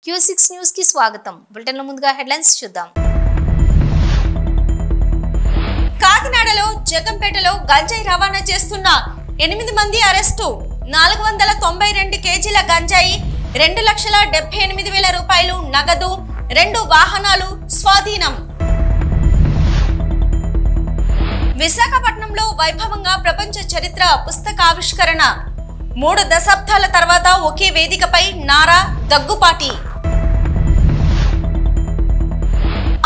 Q6 news కి స్వాగతం. Bulletin లో ముందుగా హెడ్లైన్స్ చూద్దాం. కాకినాడలో జగంపేటలో గంజాయి రవాణా చేస్తున్న 8 మంది అరెస్టు. 492 కేజీల గంజాయి, 2,78,000 రూపాయలు నగదు, 2 వాహనాలు స్వాధీనం. విశాఖపట్నంలో వైభవంగా ప్రపంచ చరిత్ర పుస్తకావిష్కరణ. 3 దశాబ్దాల తర్వాత ఒకే వేదికపై నారా దగ్గుపాటి.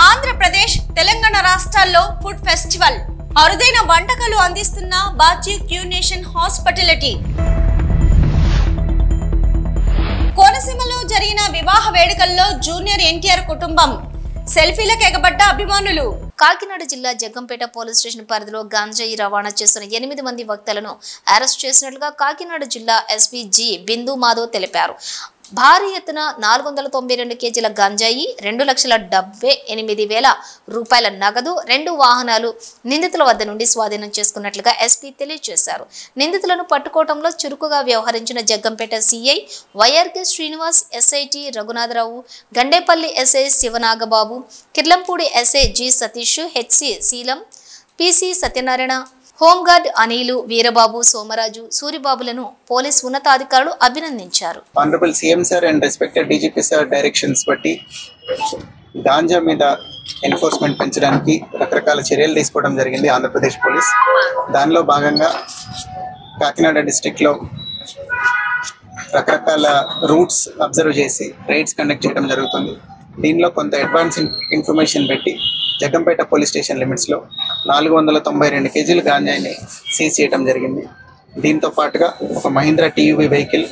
ఆంధ్రప్రదేశ్, తెలంగాణ రాష్ట్రాల్లో ఫుడ్ ఫెస్టివల్. అరుదైన వంటకాలు అందిస్తున్న బాచి క్యూనేషన్ హాస్పిటాలిటీ. కోనసీమలో జరిగిన వివాహ వేడుకల్లో జూనియర్ ఎన్టీఆర్ కుటుంబం. సెల్ఫీలకు ఎగబడ్డ అభిమానులు. కాకినాడ జిల్లా జగ్గంపేట పోలీస్ స్టేషన్ పరిధిలో గంజాయి రవాణా చేస్తున్న 8 మంది వ్యక్తులను అరెస్ట్ చేసినట్లుగా కాకినాడ జిల్లా ఎస్పీ జి బిందు మాధవ్ తెలిపారు. భారీ ఎత్తున 492 కేజీల గంజాయి, 2,78,000 రూపాయల నగదు, 2 వాహనాలు నిందితుల వద్ద నుండి స్వాధీనం చేసుకున్నట్లుగా ఎస్పీ తెలియజేశారు. నిందితులను పట్టుకోవడంలో చురుకుగా వ్యవహరించిన Jaggampeta CI YRK Srinivas, SIT Raghunatharao, Gandepalli SI Sivanagababu, Kirlampudi SI G Satish, HC Seelam, PC Satyanarayana, home guard Anil, Veerababu, Somaraju, సూరిబాబులను పోలీస్ ఉన్నతాధికారులు అభినందించారు. Honourable CM sir and respected DGP sir directions బట్టి గాంజా మీద ఎన్ఫోర్స్మెంట్ పెంచడానికి రకరకాల చర్యలు తీసుకోవడం జరిగింది ఆంధ్రప్రదేశ్ పోలీస్. దానిలో భాగంగా కాకినాడ డిస్ట్రిక్ట్లో రకరకాల రూట్స్ అబ్జర్వ్ చేసి రైడ్స్ కండక్ట్ చేయడం జరుగుతుంది. దీనిలో కొంత అడ్వాన్స్ ఇన్ఫర్మేషన్ పెట్టి జగ్గంపేట పోలీస్ స్టేషన్ లిమిట్స్లో 492 కేజీల గాంజాయిని సీజ్ చేయడం జరిగింది. దీంతో పాటుగా ఒక మహీంద్రా టీయూవీ వెహికల్,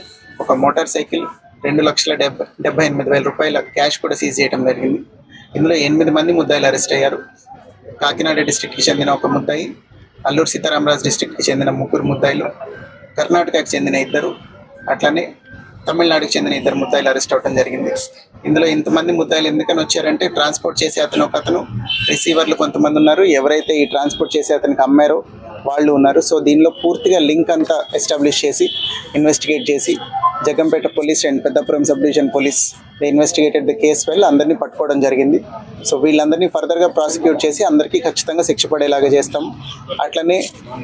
ఒక మోటార్ సైకిల్, 2,78,000 రూపాయల క్యాష్ కూడా సీజ్ చేయడం జరిగింది. ఇందులో 8 మంది ముద్దాయిలు అరెస్ట్ అయ్యారు. కాకినాడ డిస్ట్రిక్ట్కి చెందిన 1 ముద్దాయి, అల్లూరు సీతారామరాజు డిస్ట్రిక్ట్కి చెందిన 3 ముద్దాయిలు, కర్ణాటకకి చెందిన 2, అట్లనే తమిళనాడుకి చెందిన 2 ముద్దాయిలు అరెస్ట్ అవ్వడం జరిగింది. ఇందులో ఇంతమంది ముద్దాయిలు ఎందుకని వచ్చారంటే ట్రాన్స్పోర్ట్ చేసే అతను రిసీవర్లు కొంతమంది ఉన్నారు, ఎవరైతే ఈ ట్రాన్స్పోర్ట్ చేసే అతనికి అమ్మారో వాళ్ళు ఉన్నారు. సో దీనిలో పూర్తిగా లింక్ అంతా ఎస్టాబ్లిష్ చేసి ఇన్వెస్టిగేట్ చేసి Jaggampeta police and Peddapuram sub division police investigated the case well అందరినీ పట్టుకోవడం జరిగింది. సో వీళ్ళందరినీ ఫర్దర్గా ప్రాసిక్యూట్ చేసి అందరికీ ఖచ్చితంగా శిక్ష పడేలాగా చేస్తాం. అట్లనే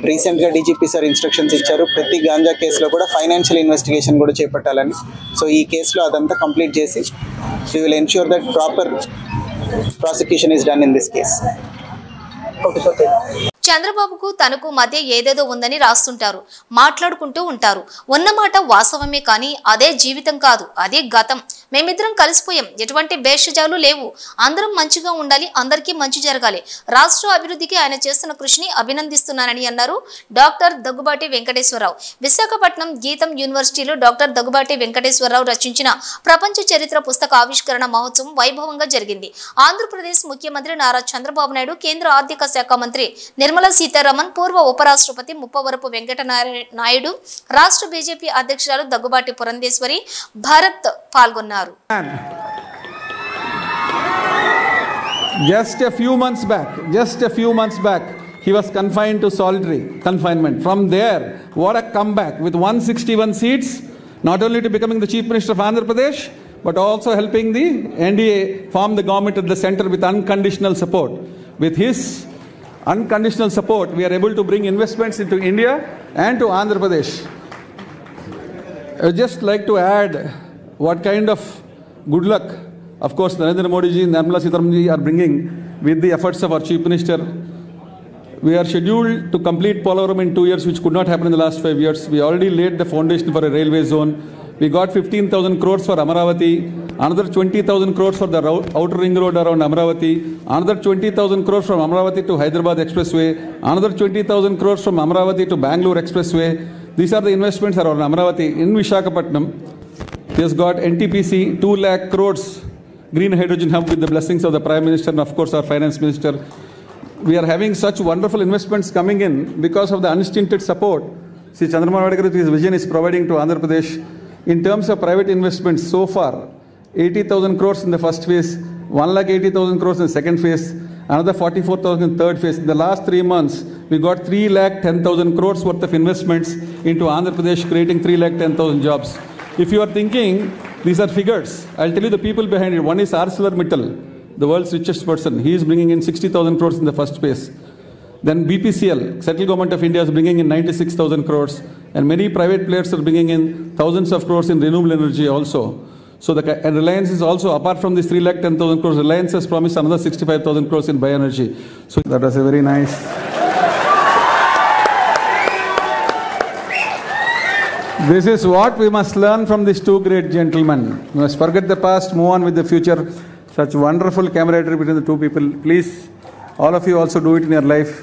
రీసెంట్గా డీజీపీ సార్ ఇన్స్ట్రక్షన్స్ ఇచ్చారు, ప్రతి గాంజా కేసులో కూడా ఫైనాన్షియల్ ఇన్వెస్టిగేషన్ కూడా చేపట్టాలని. సో ఈ కేసులో అదంతా కంప్లీట్ చేసి we will ensure that proper prosecution is done in this case. చంద్రబాబుకు తనకు మధ్య ఏదేదో ఉందని రాస్తుంటారు, మాట్లాడుకుంటూ ఉంటారు. ఉన్నమాట వాస్తవమే, కానీ అదే జీవితం కాదు, అదే గతం. మేమిద్దరం కలిసిపోయాం, ఎటువంటి భేషజాలు లేవు. అందరం మంచిగా ఉండాలి, అందరికీ మంచి జరగాలి. రాష్ట్ర అభివృద్ధికి ఆయన చేస్తున్న కృషిని అభినందిస్తున్నానని అన్నారు డాక్టర్ దగ్గుబాటి వెంకటేశ్వరరావు. విశాఖపట్నం గీతం యూనివర్సిటీలో డాక్టర్ దగ్గుబాటి వెంకటేశ్వరరావు రచించిన ప్రపంచ చరిత్ర పుస్తక ఆవిష్కరణ మహోత్సవం వైభవంగా జరిగింది. ఆంధ్రప్రదేశ్ ముఖ్యమంత్రి నారా చంద్రబాబు నాయుడు, కేంద్ర ఆర్థిక శాఖ మంత్రి నిర్మలా సీతారామన్, పూర్వ ఉపరాష్ట్రపతి ముప్పవరపు వెంకట నాయుడు, రాష్ట్ర బీజేపీ అధ్యక్షురాలు దగ్గుబాటి పురంధేశ్వరి, భరత్ పాల్గొన్నారు. Just a few months back, he was confined to solitary confinement. From there, what a comeback with 161 seats, not only to becoming the Chief Minister of Andhra Pradesh, but also helping the NDA form the government at the center with unconditional support. With his unconditional support, we are able to bring investments into India and to Andhra Pradesh. I would just like to add what kind of good luck, of course, Narendra Modi ji and Nirmala Sitharaman ji are bringing with the efforts of our Chief Minister. We are scheduled to complete Polavaram in 2 years, which could not happen in the last 5 years. We already laid the foundation for a railway zone. We got 15,000 crores for Amaravati, another 20,000 crores for the outer ring road around Amaravati, another 20,000 crores from Amaravati to Hyderabad Expressway, another 20,000 crores from Amaravati to Bangalore Expressway. These are the investments around Amaravati. In Visakhapatnam, he has got NTPC 2 lakh crores green hydrogen hub with the blessings of the Prime Minister and of course our Finance Minister. We are having such wonderful investments coming in because of the unstinted support Sri Chandrababu Naidu with his vision is providing to Andhra Pradesh. In terms of private investments, so far 80,000 crores in the first phase, 1,80,000 crores in the second phase, another 44,000 in the third phase. In the last 3 months, we got 3,10,000 crores worth of investments into Andhra Pradesh, creating 3,10,000 jobs. If you are thinking These are figures. I'll tell you the people behind it. One is ArcelorMittal, the world's richest person. He is bringing in 60,000 crores in the first phase. Then BPCL, Central Government of India, is bringing in 96,000 crores. And many private players are bringing in thousands of crores in renewable energy also. So and Reliance is also, apart from this 3,10,000 crores, Reliance has promised another 65,000 crores in bioenergy. So that was a very nice. This is what we must learn from these two great gentlemen. We must forget the past, move on with the future. Such wonderful camaraderie between the two people. Please, all of you also do it in your life.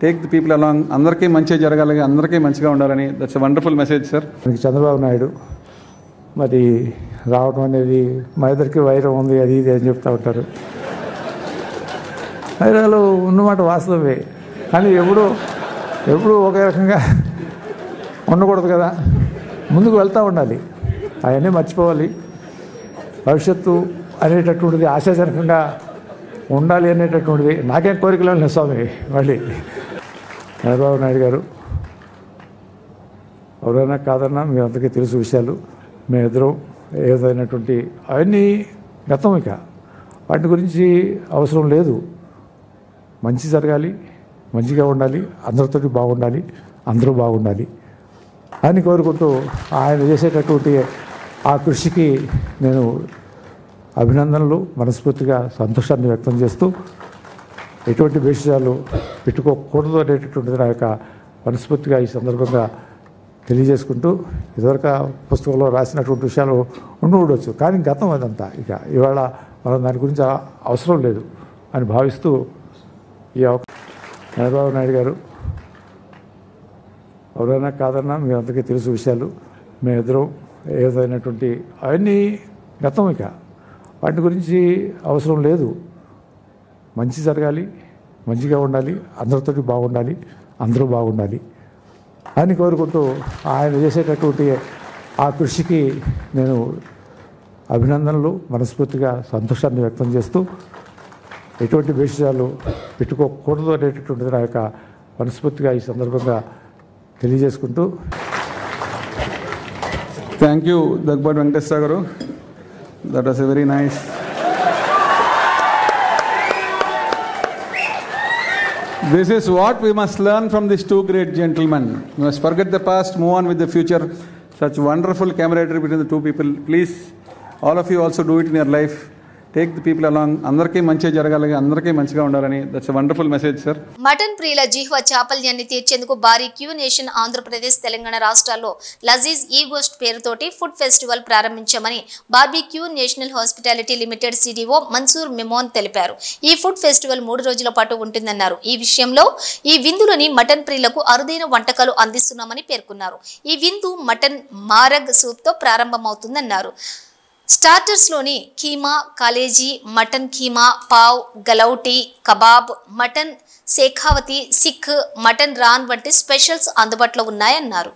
Take the people along. Andarki manchiga jaragalani, andarki manchiga undalani. That's a wonderful message, sir. Chandrababu Naidu మరి రావడం అనేది మా ఇద్దరికి వైరం ఉంది అది ఇది అని చెప్తూ ఉంటారు. వైరాలు ఉన్నమాట వాస్తవమే, కానీ ఎప్పుడు ఒకే రకంగా ఉండకూడదు కదా. ముందుకు వెళ్తూ ఉండాలి, అవన్నీ మర్చిపోవాలి. భవిష్యత్తు అనేటటువంటిది ఆశాజనకంగా ఉండాలి అనేటటువంటిది నాకేం కోరికలు లేదు స్వామి. మళ్ళీ చంద్రబాబు నాయుడు గారు ఎవరైనా కాదన్నా మీ అందరికీ తెలుసు విషయాలు. మేమిద్దరం ఏదైనటువంటి అవన్నీ గతం, ఇక వాటి గురించి అవసరం లేదు. మంచి జరగాలి, మంచిగా ఉండాలి, అందరితోటి బాగుండాలి, అందరూ బాగుండాలి అని కోరుకుంటూ ఆయన చేసేటటువంటి ఆ కృషికి నేను అభినందనలు, మనస్ఫూర్తిగా సంతోషాన్ని వ్యక్తం చేస్తూ ఎటువంటి విషయాలు పెట్టుకోకూడదు అనేటటువంటిది నా యొక్క మనస్ఫూర్తిగా ఈ సందర్భంగా తెలియజేసుకుంటూ, ఇదివరకు పుస్తకంలో రాసినటువంటి విషయాలు ఉండవచ్చు, కానీ గతం అదంతా. ఇక ఇవాళ మనం దాని గురించి అవసరం లేదు అని భావిస్తూ ఈ చంద్రబాబు నాయుడు గారు ఎవరైనా కాదన్నా మీ అందరికీ తెలుసు విషయాలు. మేమిద్దరం ఏదైనటువంటి అవన్నీ గతం, ఇక వాటి గురించి అవసరం లేదు. మంచి జరగాలి, మంచిగా ఉండాలి, అందరితోటి బాగుండాలి, అందరూ బాగుండాలి అని కోరుకుంటూ ఆయన చేసేటటువంటి ఆ కృషికి నేను అభినందనలు, మనస్ఫూర్తిగా సంతోషాన్ని వ్యక్తం చేస్తూ ఎటువంటి విషయాలు పెట్టుకోకూడదు అనేటటువంటిది నా యొక్క మనస్ఫూర్తిగా ఈ సందర్భంగా తెలియజేసుకుంటూ. థ్యాంక్ యూ దగ్గుబాటి వెంకటేశ్వర గారు. That was a very nice. This is what we must learn from these two great gentlemen. We must forget the past, move on with the future. Such wonderful camaraderie between the two people. Please, all of you also do it in your life. Take the people along. Andarki manchiga jaragalani, andarki manchiga undalani. That's a wonderful message, sir. Mutton ప్రియుల జీహ్వ చాపల్యాన్ని తీర్చేందుకు భారీ queue nation Andhra Pradesh, Telangana రాష్ట్రాల్లో లజీజ్ ఈ గోస్ట్ పేరుతోటి food festival ప్రారంభించామని Barbeque Nation Hospitality Limited CDO Mansoor Memon తెలిపారు. ఈ food festival 3 రోజుల పాటు ఉంటుందన్నారు. ఈ విషయంలో ఈ విందులోని మటన్ ప్రియులకు అరుదైన వంటకాలు అందిస్తున్నామని పేర్కొన్నారు. ఈ విందు మటన్ మారగ్ సూప్తో ప్రారంభమవుతుందన్నారు. స్టార్టర్స్లోని keema, kaleji, mutton keema, pav, galouti, kebab, mutton Shekhawati, seekh, mutton raan వంటి స్పెషల్స్ అందుబాటులో ఉన్నాయన్నారు.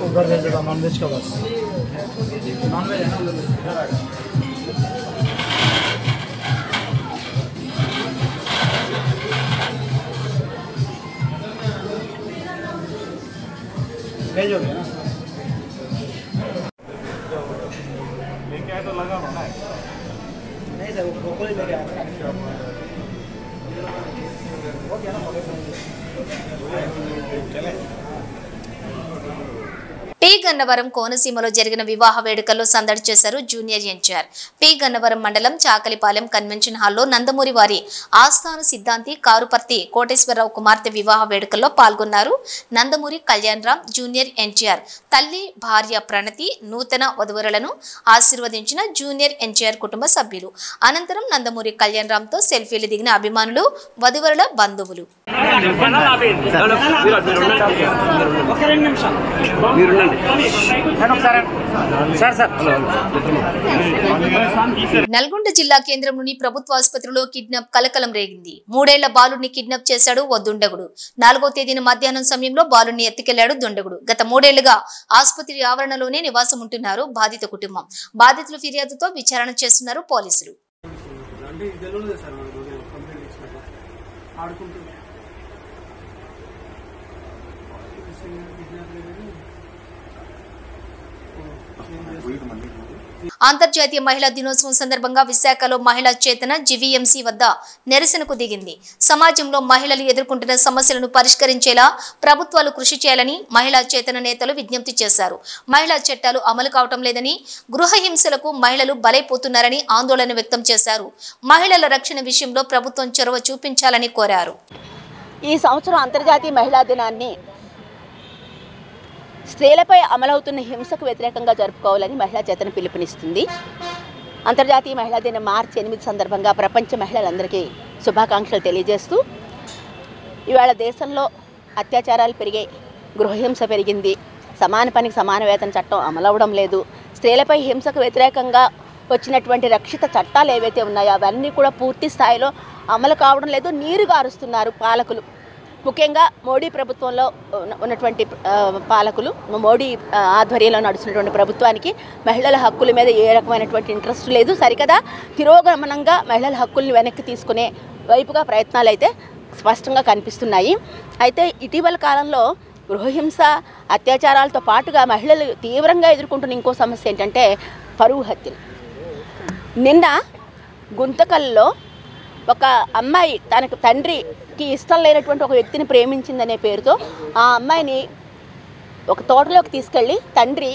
उधर भेजेगा नॉन वेज का बस नॉन वेज है ना वेज हो गया ना लेके आए तो लगा ना नहीं सर वो ब्रोकोली लेके आया हो गया ना పేగ గన్నవరం కోనసీమలో జరిగిన వివాహ వేడుకల్లో సందడి చేశారు జూనియర్ ఎన్టీఆర్. పి గన్నవరం మండలం చాకలిపాలెం కన్వెన్షన్ హాల్లో నందమూరి వారి ఆస్థాన సిద్ధాంతి కారుపర్తి కోటేశ్వరరావు కుమార్తె వివాహ వేడుకల్లో పాల్గొన్నారు. నందమూరి కళ్యాణ్ రామ్, జూనియర్ ఎన్టీఆర్ తల్లి భార్య ప్రణతి నూతన వధువరులను ఆశీర్వదించిన జూనియర్ ఎన్టీఆర్ కుటుంబ సభ్యులు. అనంతరం నందమూరి కళ్యాణ్ రామ్ తో సెల్ఫీలు దిగిన అభిమానులు, వధువరుల బంధువులు. నల్గొండ జిల్లా కేంద్రంలోని ప్రభుత్వ ఆసుపత్రిలో కిడ్నాప్ కలకలం రేగింది. 3 ఏళ్ల బాలుడిని కిడ్నాప్ చేశాడు ఓ దుండగుడు. 4వ తేదీన మధ్యాహ్నం సమయంలో బాలుడిని ఎత్తుకెళ్లాడు దుండగుడు. గత 3 ఏళ్లుగా ఆసుపత్రి ఆవరణలోనే నివాసం ఉంటున్నారు బాధిత కుటుంబం. బాధితుల ఫిర్యాదుతో విచారణ చేస్తున్నారు పోలీసులు. అంతర్జాతీయ మహిళా దినోత్సవం సందర్భంగా విశాఖలో మహిళా చేతన జీవీఎంసీ వద్ద నిరసనకు దిగింది. సమాజంలో మహిళలు ఎదుర్కొంటున్న సమస్యలను పరిష్కరించేలా ప్రభుత్వాలు కృషి చేయాలని మహిళా చేతన నేతలు విజ్ఞప్తి చేశారు. మహిళా చట్టాలు అమలు కావటం లేదని, గృహ హింసలకు మహిళలు బలైపోతున్నారని ఆందోళన వ్యక్తం చేశారు. మహిళల రక్షణ విషయంలో ప్రభుత్వం చొరవ చూపించాలని కోరారు. ఈ సంవత్సరం అంతర్జాతీయ మహిళా దినాన్ని స్త్రీలపై అమలవుతున్న హింసకు వ్యతిరేకంగా జరుపుకోవాలని మహిళా చేతన పిలుపునిస్తుంది. అంతర్జాతీయ మహిళా దినం మార్చి 8 సందర్భంగా ప్రపంచ మహిళలందరికీ శుభాకాంక్షలు తెలియజేస్తూ, ఇవాళ దేశంలో అత్యాచారాలు పెరిగాయి, గృహహింస పెరిగింది, సమాన పనికి సమాన వేతన చట్టం అమలవడం లేదు, స్త్రీలపై హింసకు వ్యతిరేకంగా వచ్చినటువంటి రక్షిత చట్టాలు ఏవైతే ఉన్నాయో అవన్నీ కూడా పూర్తి స్థాయిలో అమలు కావడం లేదు. నీరు గారుస్తున్నారు పాలకులు. ముఖ్యంగా మోడీ ప్రభుత్వంలో ఉన్నటువంటి పాలకులు, మోడీ ఆధ్వర్యంలో నడుస్తున్నటువంటి ప్రభుత్వానికి మహిళల హక్కుల మీద ఏ రకమైనటువంటి ఇంట్రెస్ట్ లేదు. సరికదా తిరోగమనంగా మహిళల హక్కుల్ని వెనక్కి తీసుకునే వైపుగా ప్రయత్నాలు అయితే స్పష్టంగా కనిపిస్తున్నాయి. అయితే ఇటీవల కాలంలో గృహహింస, అత్యాచారాలతో పాటుగా మహిళలు తీవ్రంగా ఎదుర్కొంటున్న ఇంకో సమస్య ఏంటంటే పరువు హత్యలు. నిన్న గుంతకల్లో ఒక అమ్మాయి తనకు తండ్రికి ఇష్టం లేనటువంటి ఒక వ్యక్తిని ప్రేమించిందనే పేరుతో ఆ అమ్మాయిని ఒక తోటలోకి తీసుకెళ్ళి తండ్రి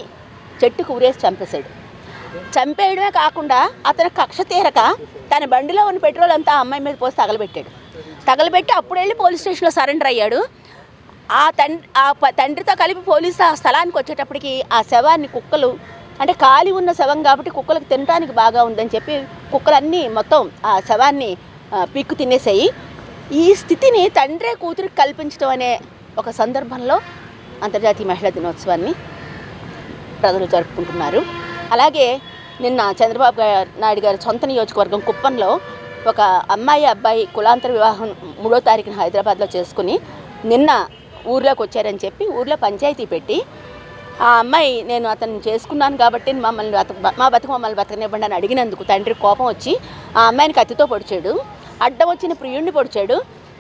చెట్టుకు ఊరేసి చంపేశాడు. చంపేయడమే కాకుండా అతను కక్ష తీరక తన బండిలో ఉన్న పెట్రోల్ అంతా ఆ అమ్మాయి మీద పోసి తగలబెట్టి అప్పుడు వెళ్ళి పోలీస్ స్టేషన్లో సరెండర్ అయ్యాడు. ఆ తండ్రితో కలిపి పోలీసు ఆ స్థలానికి వచ్చేటప్పటికి ఆ శవాన్ని కుక్కలు, అంటే ఖాళీ ఉన్న శవం కాబట్టి కుక్కలకు తినడానికి బాగా ఉందని చెప్పి కుక్కలన్నీ మొత్తం ఆ శవాన్ని పీక్కు తినేసాయి. ఈ స్థితిని తండ్రే కూతురికి కల్పించడం అనే ఒక సందర్భంలో అంతర్జాతీయ మహిళా దినోత్సవాన్ని ప్రజలు జరుపుకుంటున్నారు. అలాగే నిన్న చంద్రబాబు నాయుడు గారి సొంత నియోజకవర్గం కుప్పంలో ఒక అమ్మాయి అబ్బాయి కులాంతర వివాహం 3వ తారీఖున హైదరాబాద్లో చేసుకుని నిన్న ఊర్లోకి వచ్చారని చెప్పి ఊర్లో పంచాయతీ పెట్టి ఆ అమ్మాయి నేను అతన్ని చేసుకున్నాను కాబట్టి మా బతుకు మమ్మల్ని బతకనివ్వండి అని అడిగినందుకు తండ్రి కోపం వచ్చి ఆ అమ్మాయిని కత్తితో పొడిచాడు. అడ్డం వచ్చిన ప్రియుడిని పొడిచాడు.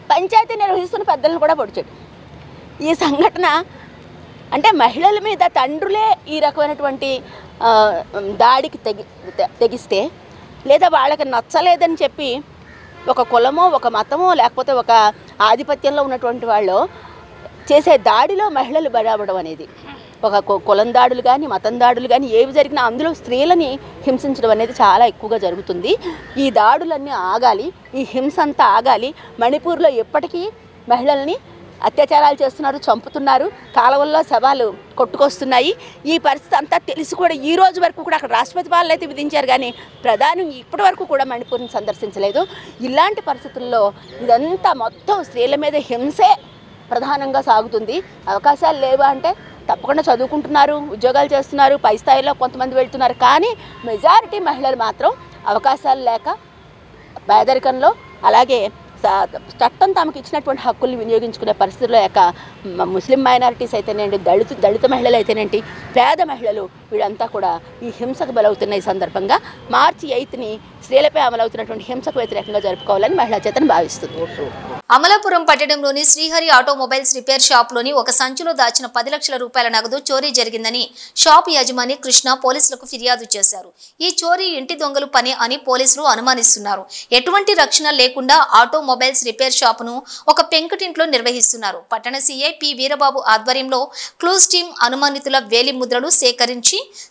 పంచాయతీ నిర్వహిస్తున్న పెద్దలను కూడా పొడిచాడు. ఈ సంఘటన అంటే మహిళల మీద తండ్రులే ఈ రకమైనటువంటి దాడికి తెగిస్తే, లేదా వాళ్ళకి నచ్చలేదని చెప్పి ఒక కులమో ఒక మతమో లేకపోతే ఒక ఆధిపత్యంలో ఉన్నటువంటి వాళ్ళు చేసే దాడిలో మహిళలు బలవడం అనేది, ఒక కులం దాడులు కానీ మతం దాడులు కానీ ఏవి జరిగినా అందులో స్త్రీలని హింసించడం అనేది చాలా ఎక్కువగా జరుగుతుంది. ఈ దాడులన్నీ ఆగాలి, ఈ హింస అంతా ఆగాలి. మణిపూర్లో ఎప్పటికీ మహిళల్ని అత్యాచారాలు చేస్తున్నారు, చంపుతున్నారు, కాలువల్లో శవాలు కొట్టుకొస్తున్నాయి. ఈ పరిస్థితి అంతా తెలిసి కూడా ఈ రోజు వరకు కూడా అక్కడ రాష్ట్రపతి పాలన అయితే విధించారు కానీ ప్రధాని ఇప్పటి వరకు కూడా మణిపూర్ని సందర్శించలేదు. ఇలాంటి పరిస్థితుల్లో ఇదంతా మొత్తం స్త్రీల మీద హింసే ప్రధానంగా సాగుతుంది. అవకాశాలు లేవా అంటే తప్పకుండా చదువుకుంటున్నారు, ఉద్యోగాలు చేస్తున్నారు, పై స్థాయిలో కొంతమంది వెళ్తున్నారు. కానీ మెజారిటీ మహిళలు మాత్రం అవకాశాలు లేక పేదరికంలో, అలాగే చట్టం తమకు ఇచ్చినటువంటి హక్కుల్ని వినియోగించుకునే పరిస్థితుల్లో లేక ముస్లిం మైనారిటీస్ అయితేనేంటి, దళిత మహిళలు అయితేనేంటి, పేద మహిళలు వీళ్ళంతా కూడా ఈ హింసకు బలవుతున్న ఈ సందర్భంగా మార్చి 8ని స్త్రీలపై అమలవుతున్నటువంటి హింసకు వ్యతిరేకంగా జరుపుకోవాలని మహిళా చేతన భావిస్తుంది. అమలాపురం పట్టణంలోని శ్రీహరి ఆటోమొబైల్స్ రిపేర్ షాప్లోని ఒక సంచిలో దాచిన 10 లక్షల రూపాయల నగదు చోరీ జరిగిందని షాప్ యజమాని కృష్ణ పోలీసులకు ఫిర్యాదు చేశారు. ఈ చోరీ ఇంటి దొంగలు పని అని పోలీసులు అనుమానిస్తున్నారు. ఎటువంటి రక్షణ లేకుండా ఆటోమొబైల్స్ రిపేర్ షాపును ఒక పెంకుటింట్లో నిర్వహిస్తున్నారు. పట్టణ సీఐ పి వీరబాబు ఆధ్వర్యంలో క్లూస్ టీం అనుమానితుల వేలి ముద్రలు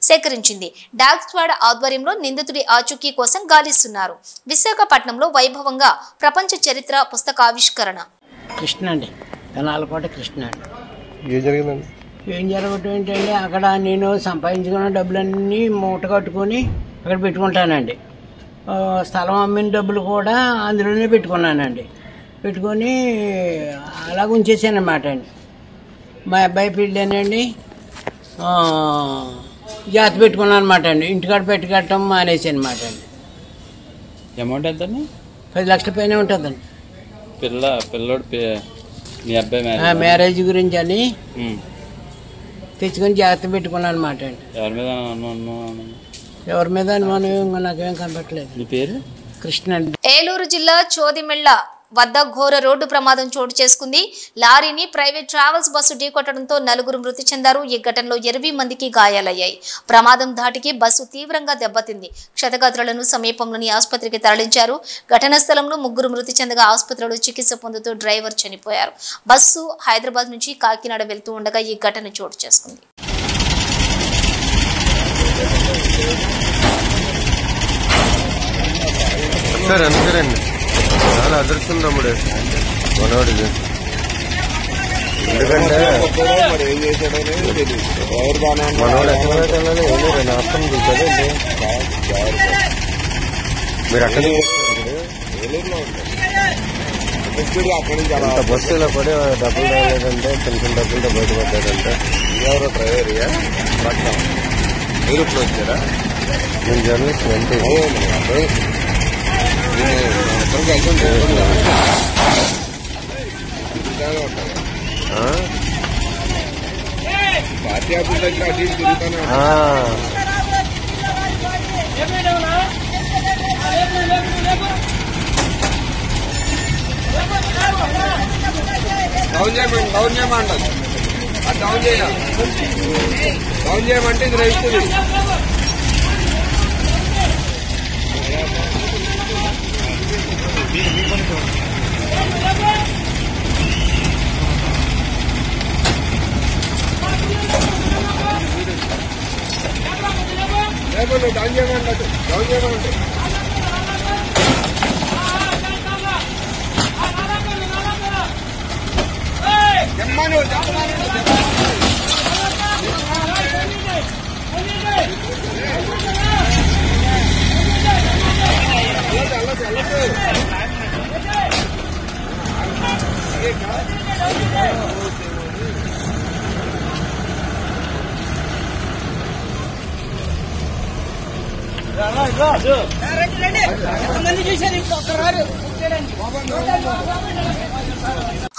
సేకరించింది. డాగ్ స్క్వాడ్ ఆధ్వర్యంలో నిందితుడి ఆచూకీ కోసం గాలిస్తున్నారు. విశాఖపట్నంలో వైభవంగా ప్రపంచ చరిత్ర పుస్తకావిష్కరణ. కృష్ణ అండి, తెనాలకోట కృష్ణ అండి. ఏం జరిగిందండి? ఏం జరగటం ఏంటండి, అక్కడ నేను సంపాదించుకున్న డబ్బులన్నీ మూట కట్టుకొని అక్కడ పెట్టుకుంటానండి. స్థలం అమ్మిన డబ్బులు కూడా అందులోనే పెట్టుకున్నానండి. పెట్టుకొని అలా ఉంచేసానమాట అండి. మా అబ్బాయి పెళ్ళానండి, జాతి పెట్టుకున్నాను అనమాట అండి. ఇంటికాడ పెట్టుకట్టడం మానేసి అనమాట అండి. అమౌంట్ ఎంతండి? 10 లక్షల పైన ఉంటుందండి. పిల్లోడు మీ అబ్బాయి మ్యారేజ్ గురించి అని తెచ్చుకొని జాగ్రత్త పెట్టుకున్నాను అనమాట అండి. ఎవరి మీద అనుమానం నాకేం కనపట్లేదు. మీ పేరు? కృష్ణ అండి. ఏలూరు జిల్లా చోదిమెళ్ల వద్ద ఘోర రోడ్డు ప్రమాదం చోటు చేసుకుంది. లారీని ప్రైవేట్ ట్రావెల్స్ బస్సు ఢీకొట్టడంతో 4 మృతి చెందారు. ఈ ఘటనలో 20 మందికి గాయాలయ్యాయి. ప్రమాదం ధాటికి బస్సు తీవ్రంగా దెబ్బతింది. క్షతగాత్రులను సమీపంలోని ఆసుపత్రికి తరలించారు. ఘటనా స్థలంలో 3 మృతి చెందగా ఆసుపత్రిలో చికిత్స పొందుతూ డ్రైవర్ చనిపోయారు. బస్సు హైదరాబాద్ నుంచి కాకినాడ వెళ్తూ ఉండగా ఈ ఘటన చోటు చేసుకుంది. చాలా అదృష్టం తమ్ముడు మనోడిది. ఎందుకంటే మనోడు ఎక్కడ నష్టం చూసారు. మీరు అక్కడ అంత బస్సు ఇలా పడి డబ్బులు రాలేదంటే చిన్న డబ్బులతో బయటపడ్డాడంటే ఎవరో డ్రైవర్ మీరు ఇప్పుడు వచ్చారా? నేను జర్నలిస్ట్ అంటే పార్టీ ఆఫీస్ దగ్గర అటు ఇటు తిరుగుతాను. డౌన్ చేయమంటారు. డౌన్ చేయమంటే ఇది రైతుంది. డౌన్ చేయమంటారు.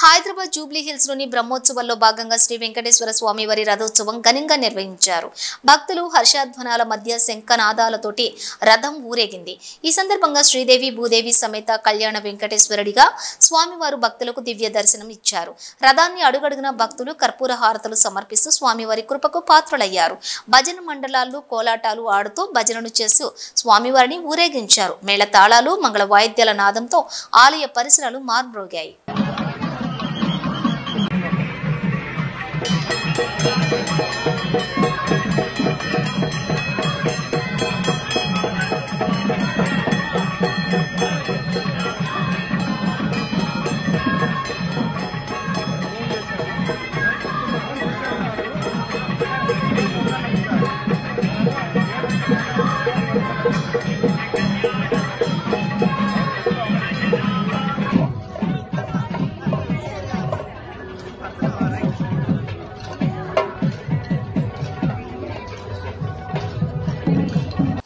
హైదరాబాద్ జూబ్లీ హిల్స్ లోని బ్రహ్మోత్సవాల్లో భాగంగా శ్రీ వెంకటేశ్వర స్వామి వారి రథోత్సవం ఘనంగా నిర్వహించారు. భక్తులు హర్షధ్వానాల మధ్య శంఖనాదాలతోటి రథం ఊరేగింది. ఈ సందర్భంగా శ్రీదేవి భూదేవి సమేత కళ్యాణ వెంకటేశ్వరుడిగా స్వామివారు భక్తులకు దివ్య దర్శనం ఇచ్చారు. రథాన్ని అడుగడుగున భక్తులు కర్పూర హారతులు సమర్పిస్తూ స్వామివారి కృపకు పాత్రులయ్యారు. భజన మండలాలు కోలాటాలు ఆడుతూ భజనను చేస్తూ స్వామివారిని ఊరేగించారు. మేళ తాళాలు మంగళ వాయిద్యాల నాదంతో ఆలయ పరిసరాలు మార్మ్రోగాయి.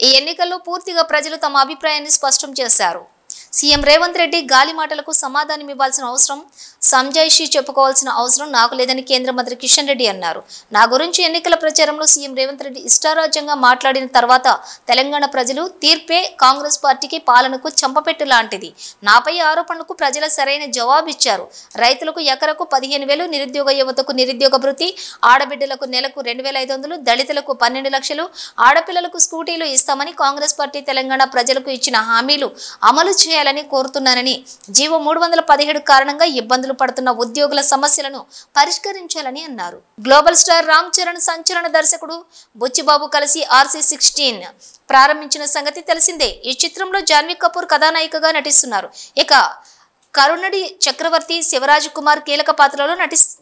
ఈ ఎన్నికల్లో పూర్తిగా ప్రజలు తమ అభిప్రాయాన్ని స్పష్టం చేశారు. సీఎం రేవంత్ రెడ్డి గాలి మాటలకు సమాధానం ఇవ్వాల్సిన అవసరం, సంజాయిషీ చెప్పుకోవాల్సిన అవసరం నాకు లేదని కేంద్ర మంత్రి కిషన్ రెడ్డి అన్నారు. నా గురించి ఎన్నికల ప్రచారంలో సీఎం రేవంత్ రెడ్డి ఇష్టారాజ్యంగా మాట్లాడిన తర్వాత తెలంగాణ ప్రజలు తీర్పే కాంగ్రెస్ పార్టీకి పాలనకు చంపపెట్టు లాంటిది. నాపై ఆరోపణలకు ప్రజల సరైన జవాబిచ్చారు. రైతులకు ఎకరకు 15,000, నిరుద్యోగ యువతకు నిరుద్యోగ భృతి, ఆడబిడ్డలకు నెలకు 2,500, దళితులకు 12 లక్షలు, ఆడపిల్లలకు స్కూటీలు ఇస్తామని కాంగ్రెస్ పార్టీ తెలంగాణ ప్రజలకు ఇచ్చిన హామీలు అమలు చేయాలని కోరుతున్నానని, జీవో 317 కారణంగా ఇబ్బందులు పడుతున్న ఉద్యోగుల సమస్యలను పరిష్కరించాలని అన్నారు. గ్లోబల్ స్టార్ రామ్ చరణ్ సంచలన దర్శకుడు బుచ్చిబాబు కలిసి RC16 ప్రారంభించిన సంగతి తెలిసిందే. ఈ చిత్రంలో జాన్వీ కపూర్ కథానాయికగా నటిస్తున్నారు. ఇక కరుణడి చక్రవర్తి, శివరాజ్ కుమార్ కీలక పాత్రలో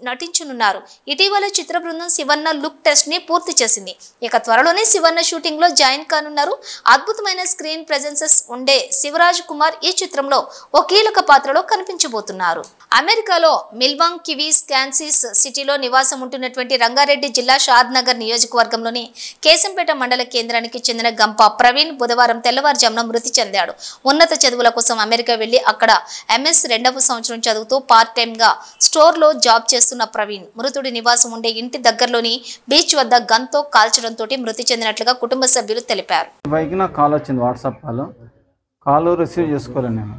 నటించనున్నారు. ఇటీవల చిత్ర బృందం శివన్న లుక్ టెస్ట్ ని పూర్తి చేసింది. ఇక త్వరలోనే శివన్న షూటింగ్ లో జాయిన్ కానున్నారు. అద్భుతమైన స్క్రీన్ ప్రెజెన్సెస్ ఉండే శివరాజ్ కుమార్ ఈ చిత్రంలో ఓ కీలక పాత్రలో కనిపించబోతున్నారు. అమెరికాలో మిల్వాంగ్ కివీస్ కాన్సిస్ సిటీలో నివాసం ఉంటున్నటువంటి రంగారెడ్డి జిల్లా షాద్ నగర్ నియోజకవర్గంలోని కేశంపేట మండల కేంద్రానికి చెందిన గంప ప్రవీణ్ బుధవారం తెల్లవారుజామున మృతి చెందాడు. ఉన్నత చదువుల కోసం అమెరికా వెళ్లి అక్కడ MS 2వ సంవత్సరం చదువుతూ పార్ట్ టైమ్ గా స్టోర్ లో జాబ్ చేస్తున్న ప్రవీణ్ మృతుడి నివాసం ఉండే ఇంటి దగ్గరలోని బీచ్ వద్ద గన్తో కాల్చడంతో మృతి చెందినట్లుగా కుటుంబ సభ్యులు తెలిపారు. నాకు కాల్ వచ్చింది, వాట్సాప్ కాల్ రిసీవ్ చేసుకోలేదు. నేను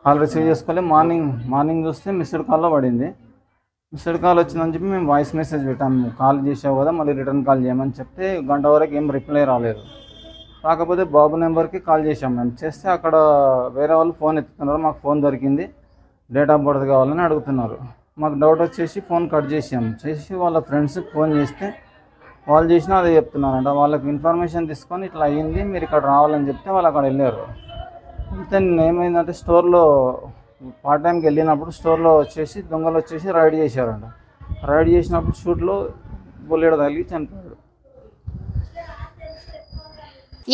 కాల్ రిసీవ్ చేసుకోలే. మార్నింగ్ చూస్తే మిస్డ్ కాల్లో పడింది. మిస్డ్ కాల్ వచ్చిందని చెప్పి మేము వాయిస్ మెసేజ్ పెట్టాము. కాల్ చేసావు కదా, మళ్ళీ రిటర్న్ కాల్ చేయమని చెప్తే గంట వరకు ఏం రిప్లై రాలేదు. కాకపోతే బాబు నెంబర్కి కాల్ చేసాం. మేము చేస్తే అక్కడ వేరే వాళ్ళు ఫోన్ ఎత్తుతున్నారు. మాకు ఫోన్ దొరికింది, డేట్ ఆఫ్ బర్త్ కావాలని అడుగుతున్నారు. మాకు డౌట్ వచ్చేసి ఫోన్ కట్ చేసి వాళ్ళ ఫ్రెండ్స్కి ఫోన్ చేస్తే వాళ్ళు చేసినా అదే చెప్తున్నారంట. వాళ్ళకి ఇన్ఫర్మేషన్ తీసుకొని ఇట్లా అయ్యింది, మీరు ఇక్కడ రావాలని చెప్తే వాళ్ళు అక్కడ వెళ్ళారు. అయితే ఏమైందంటే స్టోర్లో పార్ట్ టైంకి వెళ్ళినప్పుడు స్టోర్లో వచ్చేసి దొంగలు వచ్చేసి రైడ్ చేశారంట. రైడ్ చేసినప్పుడు షూట్లో బుల్లెట్ తగిలి చనిపోయాడు.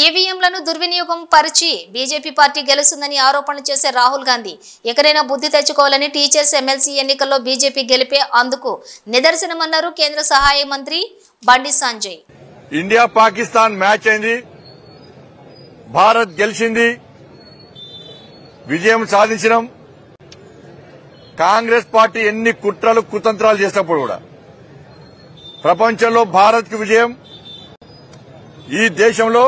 ఈవీఎంలను దుర్వినియోగం పరిచి బీజేపీ పార్టీ గెలుస్తుందని ఆరోపణలు చేసే రాహుల్ గాంధీ ఎక్కడైనా బుద్ధి తెచ్చుకోవాలని టీచర్స్ ఎమ్మెల్సీ ఎన్నికల్లో బీజేపీ గెలిపే అందుకు నిదర్శనమన్నారు కేంద్ర సహాయ మంత్రి బండి సంజయ్. ఇండియా పాకిస్తాన్ మ్యాచ్ అయింది, భారత్ గెలిచింది, విజయం సాధించడం. కాంగ్రెస్ పార్టీ ఎన్ని కుట్రలు కుతంత్రాలు చేసినప్పుడు కూడా ప్రపంచంలో భారత్ కి విజయం, ఈ దేశంలో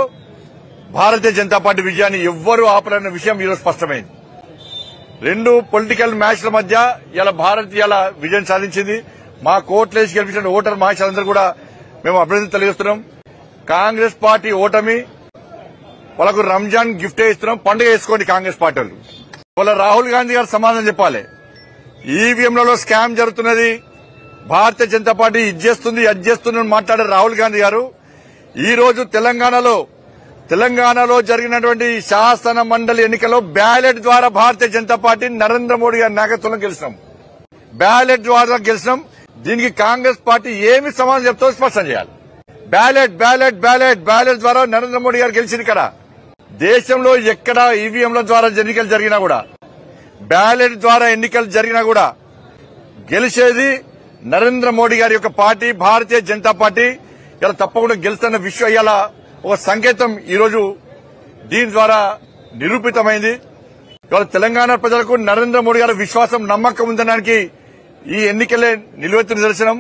భారతీయ జనతా పార్టీ విజయాన్ని ఎవ్వరూ ఆపలేని విషయం ఈరోజు స్పష్టమైంది. రెండు పొలిటికల్ మ్యాచ్ల మధ్య ఇలా భారత్ ఇలా విజయం సాధించింది. మా కోట్లేసి గెలిపించిన ఓటర్ మహాశయులందరూ కూడా మేము అభినందన తెలియజేస్తున్నాం. కాంగ్రెస్ పార్టీ ఓటమి వాళ్ళకు రంజాన్ గిఫ్ట్ ఇస్తున్నాం, పండుగ వేసుకోండి కాంగ్రెస్ పార్టీ వాళ్ళు. వాళ్ళ రాహుల్ గాంధీ గారు సమాధానం చెప్పాలి. ఈవీఎంలలో స్కామ్ జరుగుతున్నది, భారతీయ జనతా పార్టీ ఇది చేస్తుంది అది చేస్తుంది మాట్లాడే రాహుల్ గాంధీ గారు ఈ రోజు తెలంగాణలో జరిగినటువంటి శాసన మండలి ఎన్నికల్లో బ్యాలెట్ ద్వారా భారతీయ జనతా పార్టీ నరేంద్ర మోడీ గారి నాయకత్వంలో గెలిచినాం. బ్యాలెట్ ద్వారా గెలిచినాం. దీనికి కాంగ్రెస్ పార్టీ ఏమి సమాధానం చెప్తో స్పష్టం చేయాలి. బ్యాలెట్ ద్వారా నరేంద్ర మోడీ గారు గెలిచింది కదా. దేశంలో ఎక్కడ ఈవీఎంల ద్వారా ఎన్నికలు జరిగినా కూడా, బ్యాలెట్ ద్వారా ఎన్నికలు జరిగినా కూడా గెలిచేది నరేంద్ర మోడీ గారి యొక్క పార్టీ, భారతీయ జనతా పార్టీ. ఇలా తప్పకుండా గెలుస్తున్న విషయం ఇలా ఒక సంకేతం ఈరోజు దీని ద్వారా నిరూపితమైంది. ఇవాళ తెలంగాణ ప్రజలకు నరేంద్ర మోడీ గారి విశ్వాసం, నమ్మకం ఉందనడానికి ఈ ఎన్నికలే నిలువెత్తు నిదర్శనం.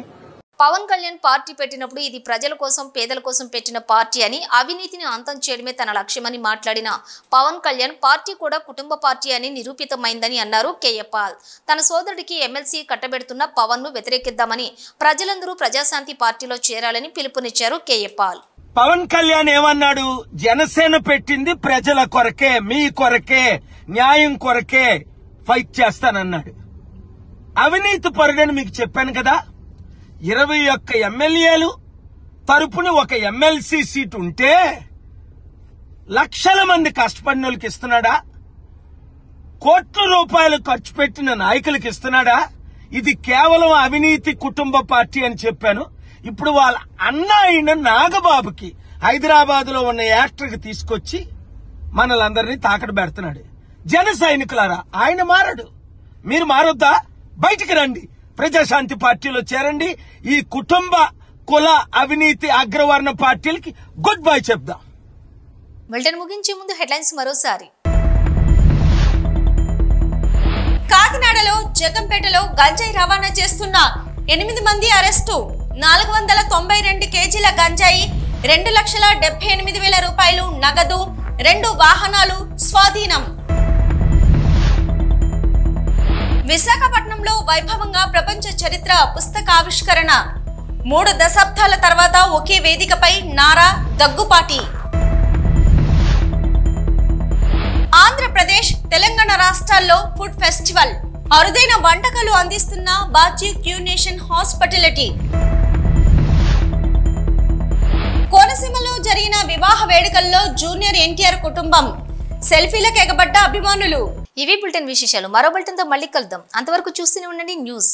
పవన్ కళ్యాణ్ పార్టీ పెట్టినప్పుడు ఇది ప్రజల కోసం, పేదల కోసం పెట్టిన పార్టీ అని, అవినీతిని అంతం చేయడమే తన లక్ష్యమని మాట్లాడిన పవన్ కళ్యాణ్ పార్టీ కూడా కుటుంబ పార్టీ అని నిరూపితమైందని అన్నారు కేఏ పాల్. తన సోదరుడికి ఎమ్మెల్సీ కట్టబెడుతున్న పవన్ ను వ్యతిరేకిద్దామని, ప్రజలందరూ ప్రజాశాంతి పార్టీలో చేరాలని పిలుపునిచ్చారు కేఏ పాల్. పవన్ కళ్యాణ్ ఏమన్నాడు? జనసేన పెట్టింది ప్రజల కొరకే, మీ కొరకే, న్యాయం కొరకే ఫైట్ చేస్తానన్నాడు. అవినీతి పరుడని మీకు చెప్పాను కదా. 21 ఎమ్మెల్యేలు తరపున ఒక ఎమ్మెల్సీ సీట్ ఉంటే లక్షల మంది కష్టపడిన వాళ్ళకి ఇస్తున్నాడా? కోట్ల రూపాయలు ఖర్చు పెట్టిన నాయకులకు ఇస్తున్నాడా? ఇది కేవలం అవినీతి కుటుంబ పార్టీ అని చెప్పాను. ఇప్పుడు వాళ్ళ అన్న అయిన నాగబాబుకి హైదరాబాద్ లో ఉన్న యాక్టర్కి తీసుకొచ్చి మనలందరినీ తాకడ పెడుతున్నాడు. జన సైనికులారా, ఆయన మారడు, మీరు మారొద్దా? బయటికి రండి, ప్రజాశాంతి పార్టీలో చేరండి. ఈ కుటుంబ, కుల, అవినీతి, అగ్రవర్ణ పార్టీలకి గుడ్ బై చెప్దాం. బులెటిన్ ముగించే ముందు హెడ్లైన్స్ మరోసారి. జగంపేటలో గంజాయి రవాణా చేస్తున్న 8 మంది అరెస్టు. 492 కేజీల గంజాయి, 2,78,000 రూపాయలు నగదు, 2 వాహనాలు స్వాధీనం. విశాఖపట్నంలో వైభవంగా ప్రపంచ చరిత్ర పుస్తకావిష్కరణ. 3 దశాబ్దాల తర్వాత ఒకే వేదికపై నారా, దగ్గుపాటి. ఆంధ్రప్రదేశ్, తెలంగాణ రాష్ట్రాల్లో ఫుడ్ ఫెస్టివల్. అరుదైన వంటకాలు అందిస్తున్న బాజీ క్యూనేషన్ హాస్పిటాలిటీ. కోనసీమలో జరిగిన వివాహ వేడుకల్లో జూనియర్ ఎన్టీఆర్ కుటుంబం. సెల్ఫీలకు ఎగబడ్డ అభిమానులు. ఇవి బులెటిన్ విశేషాలు. మరో బులెటిన్తో మళ్ళీ కలుద్దాం. అంతవరకు చూస్తూనే ఉండండి న్యూస్.